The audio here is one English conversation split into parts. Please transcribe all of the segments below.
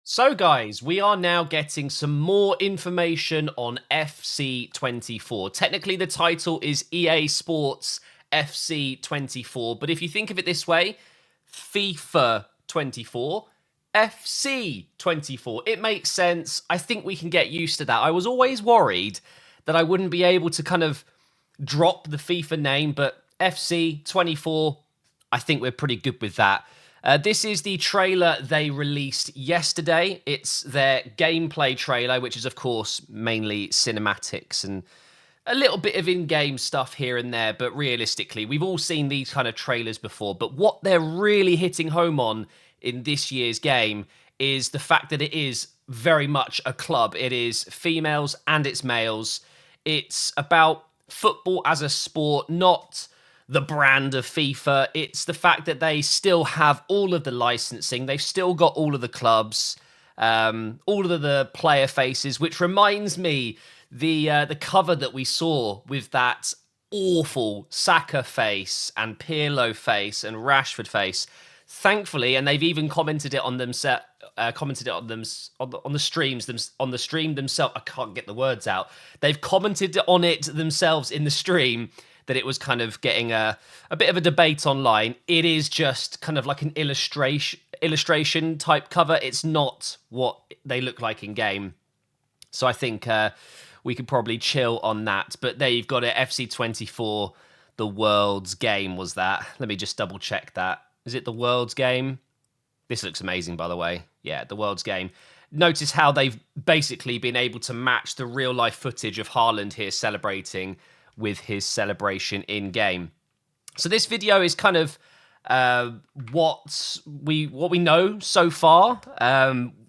So, guys, we are now getting some more information on FC24. Technically, the title is EA Sports FC24, but if you think of it this way, FIFA 24, FC 24, it makes sense. I think we can get used to that. I was always worried that I wouldn't be able to kind of drop the FIFA name, but FC 24, I think we're pretty good with that. This is the trailer they released yesterday. It's their gameplay trailer, which is, of course, mainly cinematics and a little bit of in-game stuff here and there. But realistically, we've all seen these kind of trailers before. But what they're really hitting home on in this year's game is the fact that it is very much a club. It is females and it's males. It's about football as a sport, not the brand of FIFA. It's the fact that they still have all of the licensing. They've still got all of the clubs, all of the player faces, which reminds me the cover that we saw with that awful Saka face and Pirlo face and Rashford face. Thankfully, and they've even commented it on them commented it on them on the streams on the stream themselves. I can't get the words out. They've commented on it themselves in the stream that it was kind of getting a bit of a debate online. It is just kind of like an illustration type cover. It's not what they look like in game. So I think we could probably chill on that. But there you've got it. FC24, the world's game was that. Let me just double check that. Is it the world's game? This looks amazing, by the way. Yeah, the world's game. Notice how they've basically been able to match the real life footage of Haaland here celebrating with his celebration in game. So this video is kind of what we know so far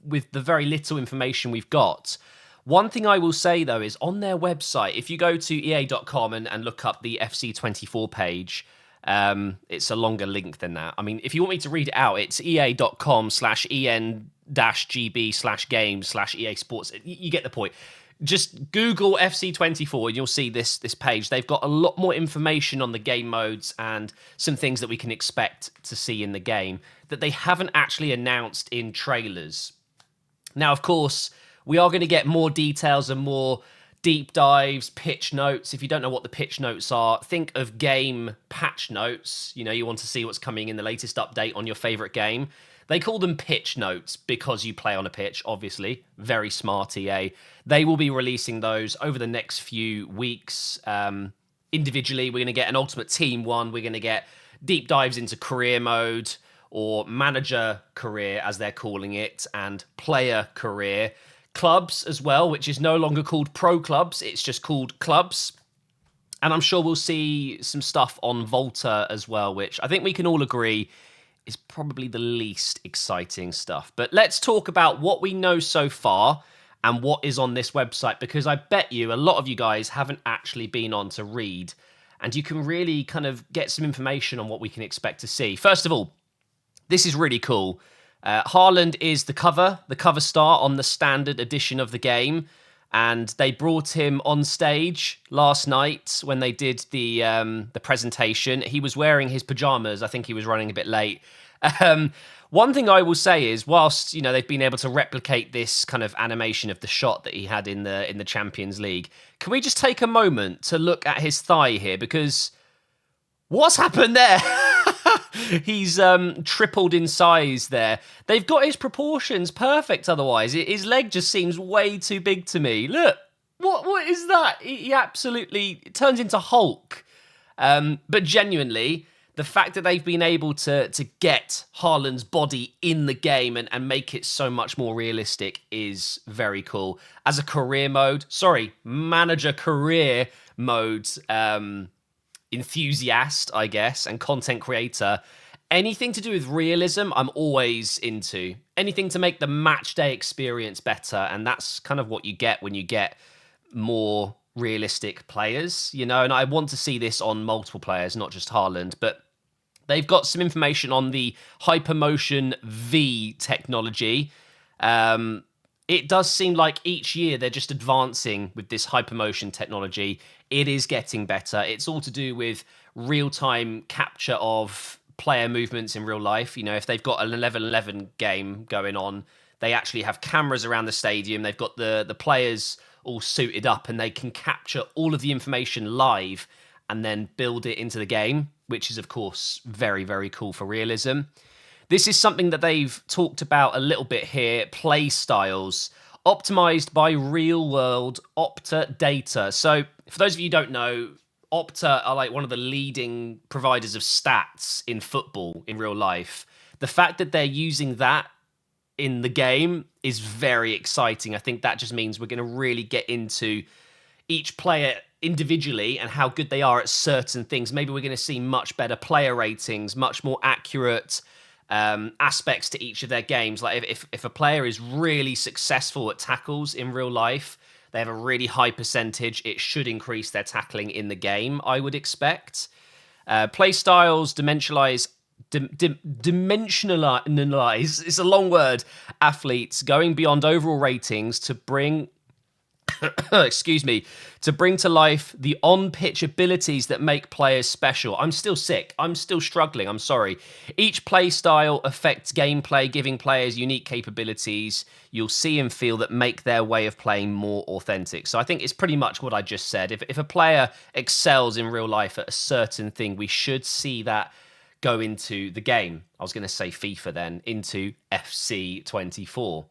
with the very little information we've got. One thing I will say though is on their website, if you go to ea.com and look up the FC24 page, it's a longer link than that. I mean, if you want me to read it out, it's ea.com/en-gb/games/EA Sports. You get the point. Just Google FC24 and you'll see this page. They've got a lot more information on the game modes and some things that we can expect to see in the game that they haven't actually announced in trailers. Now, of course, we are going to get more details and more deep dives, pitch notes. If you don't know what the pitch notes are, think of game patch notes. You know, you want to see what's coming in the latest update on your favorite game. They call them pitch notes because you play on a pitch, obviously. Very smart, EA. They will be releasing those over the next few weeks. Individually, we're going to get an Ultimate Team one. We're going to get deep dives into career mode or manager career, as they're calling it, and player career. Clubs as well, which is no longer called pro clubs. It's just called clubs. And I'm sure we'll see some stuff on Volta as well, which I think we can all agree is probably the least exciting stuff. But let's talk about what we know so far and what is on this website, because I bet you a lot of you guys haven't actually been on to read, and you can really kind of get some information on what we can expect to see. First of all, this is really cool. Haaland is the cover star on the standard edition of the game, and they brought him on stage last night when they did the presentation. He was wearing his pajamas. I think he was running a bit late. One thing I will say is, whilst they've been able to replicate this kind of animation of the shot that he had in the Champions League, can we just take a moment to look at his thigh here? Because what's happened there? He's tripled in size there. They've got his proportions perfect otherwise. His leg just seems way too big to me. Look, what is that? He absolutely turns into Hulk. But genuinely, the fact that they've been able to get Haaland's body in the game and make it so much more realistic is very cool. As a manager career mode enthusiast, I guess, and content creator, anything to do with realism, I'm always into. Anything to make the match day experience better, and that's kind of what you get when you get more realistic players, and I want to see this on multiple players, not just Haaland. But they've got some information on the Hypermotion V technology. It does seem like each year they're just advancing with this Hypermotion technology. It is getting better. It's all to do with real-time capture of player movements in real life. If they've got an 11-11 game going on, They actually have cameras around the stadium. They've got the players all suited up, and they can capture all of the information live and then build it into the game, which is, of course, very, very cool for realism. This is something that they've talked about a little bit here, play styles, optimized by real-world Opta data. So for those of you who don't know, Opta are like one of the leading providers of stats in football in real life. The fact that they're using that in the game is very exciting. I think that just means we're going to really get into each player individually and how good they are at certain things. Maybe we're going to see much better player ratings, much more accurate aspects to each of their games. Like if a player is really successful at tackles in real life, they have a really high percentage, it should increase their tackling in the game, I would expect. Play styles, dimensionalize, it's a long word, athletes going beyond overall ratings to bring excuse me, to bring to life the on-pitch abilities that make players special. I'm still sick. I'm still struggling. I'm sorry. Each play style affects gameplay, giving players unique capabilities you'll see and feel that make their way of playing more authentic. So I think it's pretty much what I just said. If a player excels in real life at a certain thing, we should see that go into the game. I was going to say FIFA then, into FC 24.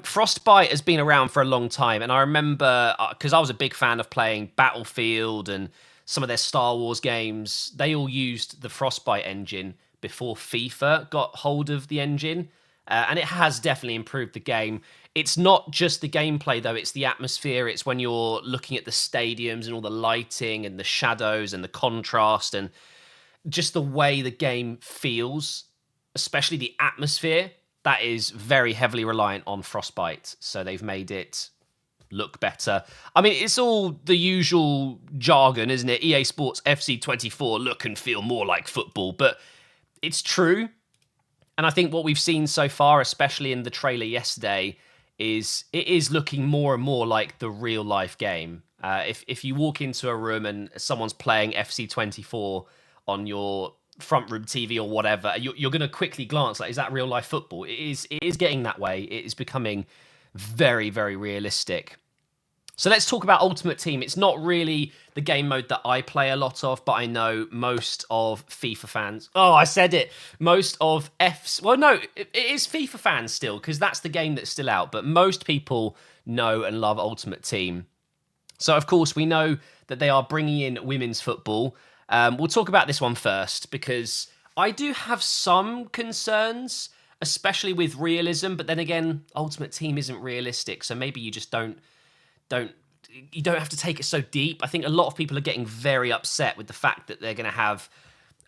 Frostbite has been around for a long time, and I remember, because I was a big fan of playing Battlefield and some of their Star Wars games, they all used the Frostbite engine before FIFA got hold of the engine, and it has definitely improved the game. It's not just the gameplay, though, it's the atmosphere. It's when you're looking at the stadiums and all the lighting and the shadows and the contrast and just the way the game feels, especially the atmosphere. That is very heavily reliant on Frostbite, so they've made it look better. I mean, it's all the usual jargon, isn't it? EA Sports FC 24 look and feel more like football, but it's true. And I think what we've seen so far, especially in the trailer yesterday, is it is looking more and more like the real life game. If you walk into a room and someone's playing FC 24 on your front room TV or whatever, you're going to quickly glance like, is that real life football? It is getting that way. It is becoming very, very realistic. So let's talk about Ultimate Team. It's not really the game mode that I play a lot of, but I know most of FIFA fans. Oh, I said it. Most of well, no, it is FIFA fans still, because that's the game that's still out. But most people know and love Ultimate Team. So, of course, we know that they are bringing in women's football. We'll talk about this one first, because I do have some concerns, especially with realism. But then again, Ultimate Team isn't realistic, so maybe you just don't have to take it so deep. I think a lot of people are getting very upset with the fact that they're going to have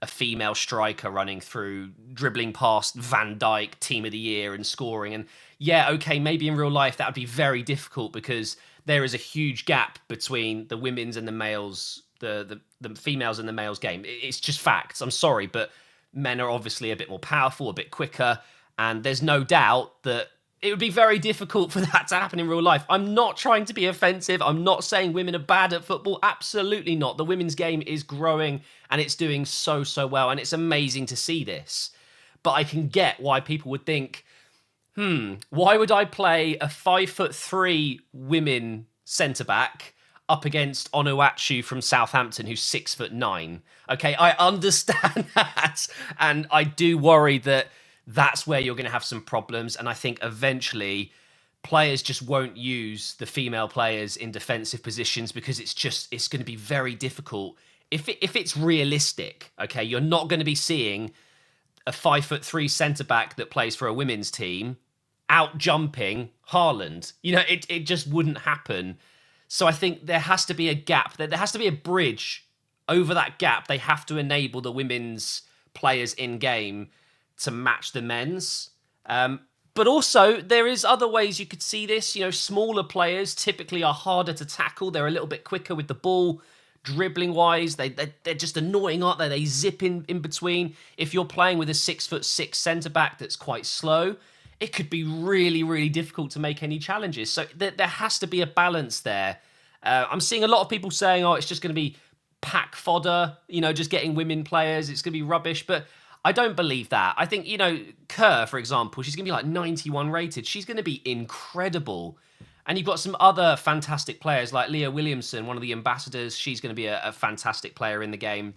a female striker running through, dribbling past Van Dijk, Team of the Year, and scoring. And yeah, okay, maybe in real life that would be very difficult, because there is a huge gap between the women's and the males, the females and the males game. It's just facts. I'm sorry, but men are obviously a bit more powerful, a bit quicker, and there's no doubt that it would be very difficult for that to happen in real life. I'm not trying to be offensive. I'm not saying women are bad at football. Absolutely not. The women's game is growing and it's doing so well, and it's amazing to see this. But I can get why people would think, why would I play a 5'3" women centre-back up against Onuachu from Southampton, who's 6'9"? Okay, I understand that. And I do worry that that's where you're going to have some problems. And I think eventually players just won't use the female players in defensive positions, because it's going to be very difficult. If it's realistic, okay, you're not going to be seeing a 5'3" centre-back that plays for a women's team out jumping Haaland. You know, it just wouldn't happen. So I think there has to be a gap. There has to be a bridge over that gap. They have to enable the women's players in game to match the men's. But also, there is other ways you could see this. You know, smaller players typically are harder to tackle. They're a little bit quicker with the ball, dribbling-wise. They're just annoying, aren't they? They zip in between. If you're playing with a 6'6" centre-back that's quite slow, it could be really, really difficult to make any challenges. So there has to be a balance there. I'm seeing a lot of people saying, oh, it's just going to be pack fodder, you know, just getting women players. It's going to be rubbish. But I don't believe that. I think, Kerr, for example, she's going to be like 91 rated. She's going to be incredible. And you've got some other fantastic players like Leah Williamson, one of the ambassadors. She's going to be a fantastic player in the game.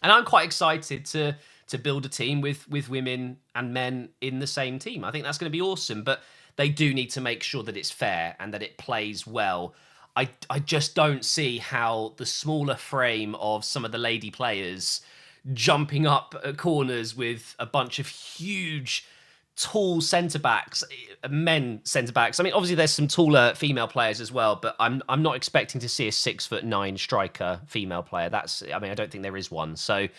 And I'm quite excited to build a team with women and men in the same team. I think that's going to be awesome. But they do need to make sure that it's fair and that it plays well. I just don't see how the smaller frame of some of the lady players jumping up corners with a bunch of huge, tall centre-backs, men centre-backs. I mean, obviously there's some taller female players as well, but I'm not expecting to see a 6'9" striker female player. I don't think there is one. So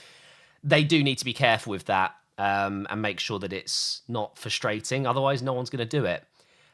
they do need to be careful with that and make sure that it's not frustrating. Otherwise, no one's going to do it.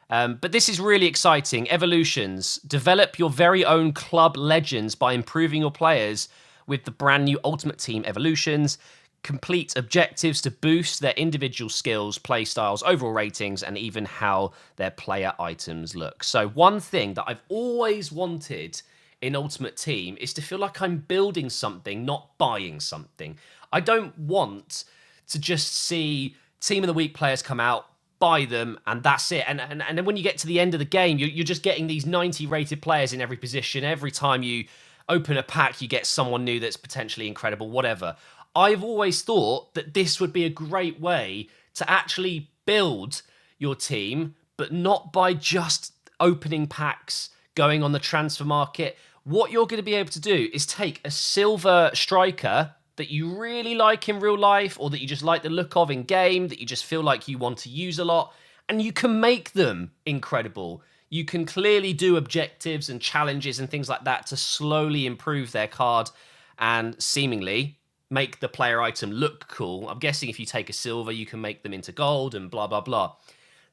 But this is really exciting. Evolutions. Develop your very own club legends by improving your players with the brand new Ultimate Team Evolutions. Complete objectives to boost their individual skills, play styles, overall ratings, and even how their player items look. So one thing that I've always wanted in Ultimate Team is to feel like I'm building something, not buying something. I don't want to just see Team of the Week players come out, buy them, and that's it. And then when you get to the end of the game, you're just getting these 90 rated players in every position. Every time you open a pack, you get someone new that's potentially incredible, whatever. I've always thought that this would be a great way to actually build your team, but not by just opening packs, going on the transfer market. What you're going to be able to do is take a silver striker that you really like in real life, or that you just like the look of in game, that you just feel like you want to use a lot, and you can make them incredible. You can clearly do objectives and challenges and things like that to slowly improve their card and seemingly make the player item look cool. I'm guessing if you take a silver, you can make them into gold and blah, blah, blah.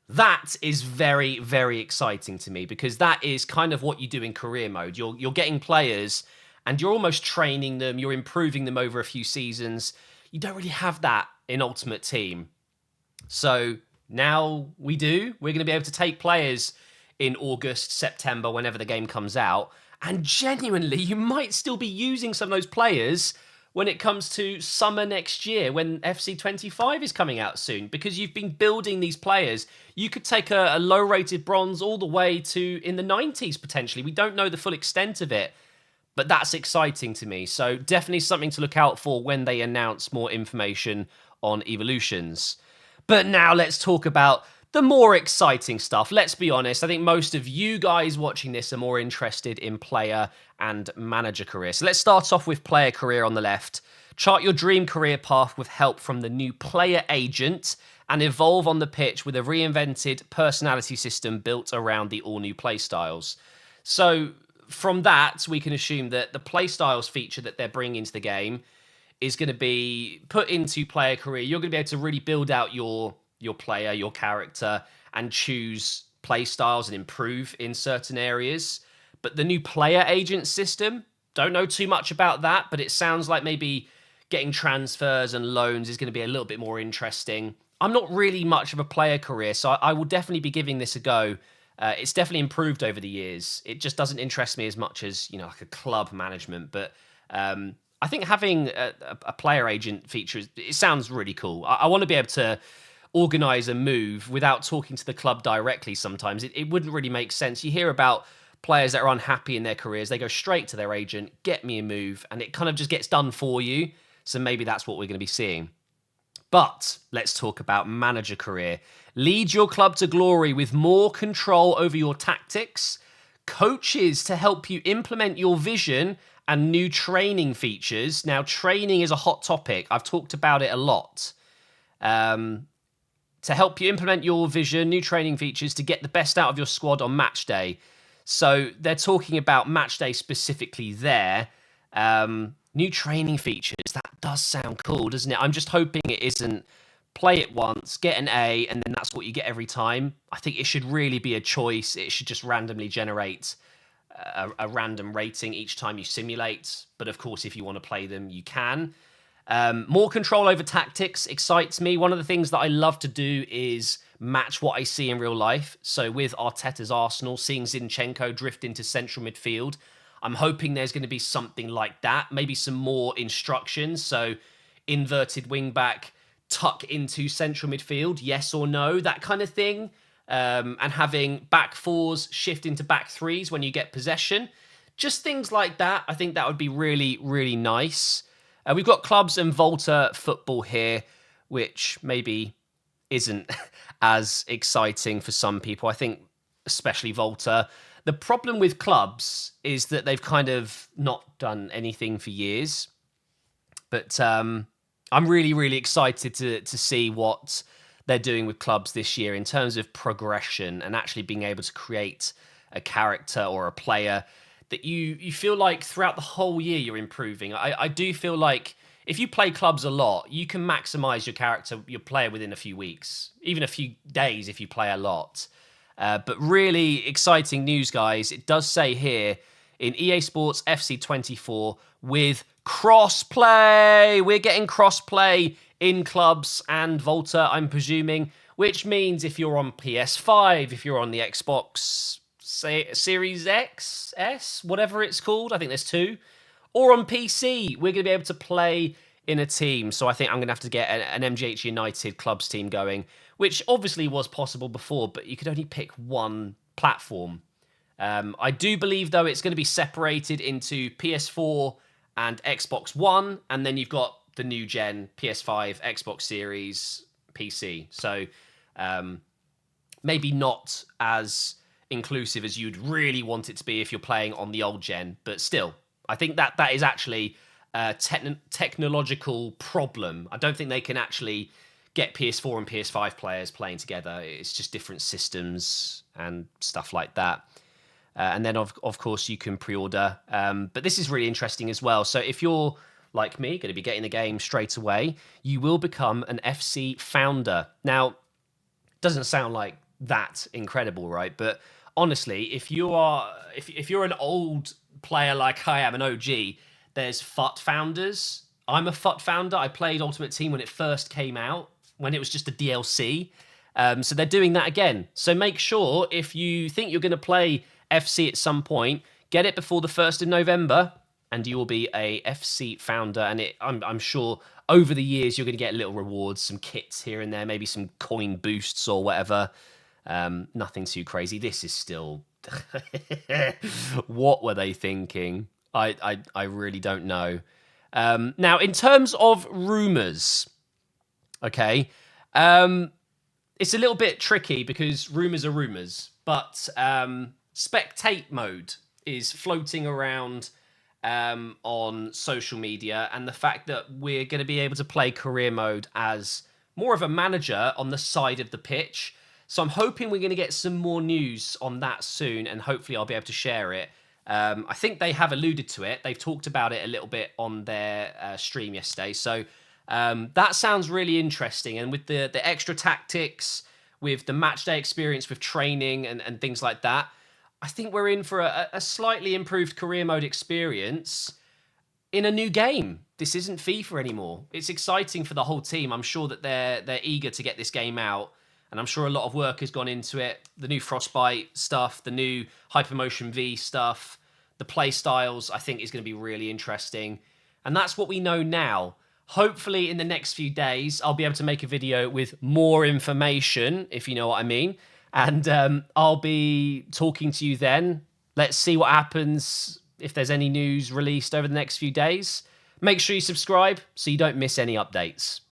That is very, very exciting to me, because that is kind of what you do in career mode. You're getting players and you're almost training them, you're improving them over a few seasons. You don't really have that in Ultimate Team. So now we do. We're going to be able to take players in August, September, whenever the game comes out, and genuinely, you might still be using some of those players when it comes to summer next year, when FC25 is coming out soon, because you've been building these players. You could take a low-rated bronze all the way to in the 90s, potentially. We don't know the full extent of it, but that's exciting to me. So definitely something to look out for when they announce more information on Evolutions. But now let's talk about the more exciting stuff. Let's be honest, I think most of you guys watching this are more interested in player and manager career. So let's start off with player career on the left. Chart your dream career path with help from the new player agent and evolve on the pitch with a reinvented personality system built around the all-new playstyles. So from that, we can assume that the playstyles feature that they're bringing into the game is going to be put into player career. You're going to be able to really build out your player, your character, and choose play styles and improve in certain areas. But the new player agent system, don't know too much about that, but it sounds like maybe getting transfers and loans is going to be a little bit more interesting. I'm not really much of a player career, so I will definitely be giving this a go. It's definitely improved over the years. It just doesn't interest me as much as, like a club management. But I think having a player agent feature, it sounds really cool. I want to be able to organize a move without talking to the club directly sometimes. It wouldn't really make sense. You hear about players that are unhappy in their careers. They go straight to their agent, get me a move, and it kind of just gets done for you. So maybe that's what we're going to be seeing. But let's talk about manager career. Lead your club to glory with more control over your tactics, coaches to help you implement your vision, and new training features. Now, training is a hot topic. I've talked about it a lot. To help you implement your vision, new training features to get the best out of your squad on match day. So they're talking about match day specifically there. New training features, that does sound cool, doesn't it? I'm just hoping it isn't play it once, get an A, and then that's what you get every time. I think it should really be a choice. It should just randomly generate a random rating each time you simulate. But of course, if you want to play them, you can. More control over tactics excites me. One of the things that I love to do is match what I see in real life. So with Arteta's Arsenal, seeing Zinchenko drift into central midfield, I'm hoping there's going to be something like that. Maybe some more instructions. So inverted wing back, tuck into central midfield, yes or no, that kind of thing. And having back fours shift into back threes when you get possession. Just things like that. I think that would be really, really nice. We've got clubs and Volta football here, which maybe isn't as exciting for some people. I think especially Volta. The problem with clubs is that they've kind of not done anything for years. But I'm really, really excited to see what they're doing with clubs this year in terms of progression and actually being able to create a character or a player that you feel like throughout the whole year you're improving. I do feel like if you play clubs a lot, you can maximize your character, your player within a few weeks, even a few days if you play a lot. But really exciting news, guys. It does say here in EA Sports FC 24 with crossplay. We're getting crossplay in clubs and Volta, I'm presuming, which means if you're on PS5, if you're on the Xbox Series X, S, whatever it's called, I think there's two, or on PC, we're going to be able to play in a team. So I think I'm going to have to get an MGH United clubs team going, which obviously was possible before, but you could only pick one platform. I do believe, though, it's going to be separated into PS4 and Xbox One, and then you've got the new gen PS5, Xbox Series, PC. So maybe not as inclusive as you'd really want it to be if you're playing on the old gen, but still, I think that is actually a technological problem. I don't think they can actually get PS4 and PS5 players playing together. It's just different systems and stuff like that. And then, of course, you can pre-order. But this is really interesting as well. So if you're, like me, going to be getting the game straight away, you will become an FC founder. Now, doesn't sound like that incredible, right? But honestly, if you're an old player like I am, an OG, there's FUT founders. I'm a FUT founder. I played Ultimate Team when it first came out, when it was just a DLC. So they're doing that again. So make sure if you think you're going to play FC at some point, get it before the 1st of November, and you will be a FC founder. And I'm sure over the years you're going to get little rewards, some kits here and there, maybe some coin boosts or whatever. Nothing too crazy. This is still... What were they thinking? I really don't know. Now, in terms of rumours, okay, it's a little bit tricky because rumours are rumours, but spectate mode is floating around on social media, and the fact that we're going to be able to play career mode as more of a manager on the side of the pitch. So I'm hoping we're going to get some more news on that soon, and hopefully I'll be able to share it. I think they have alluded to it. They've talked about it a little bit on their stream yesterday. So that sounds really interesting. And with the extra tactics, with the match day experience, with training and things like that, I think we're in for a slightly improved career mode experience in a new game. This isn't FIFA anymore. It's exciting for the whole team. I'm sure that they're eager to get this game out. And I'm sure a lot of work has gone into it. The new Frostbite stuff, the new Hypermotion V stuff, the play styles, I think is going to be really interesting. And that's what we know now. Hopefully in the next few days, I'll be able to make a video with more information, if you know what I mean. And I'll be talking to you then. Let's see what happens, if there's any news released over the next few days. Make sure you subscribe so you don't miss any updates.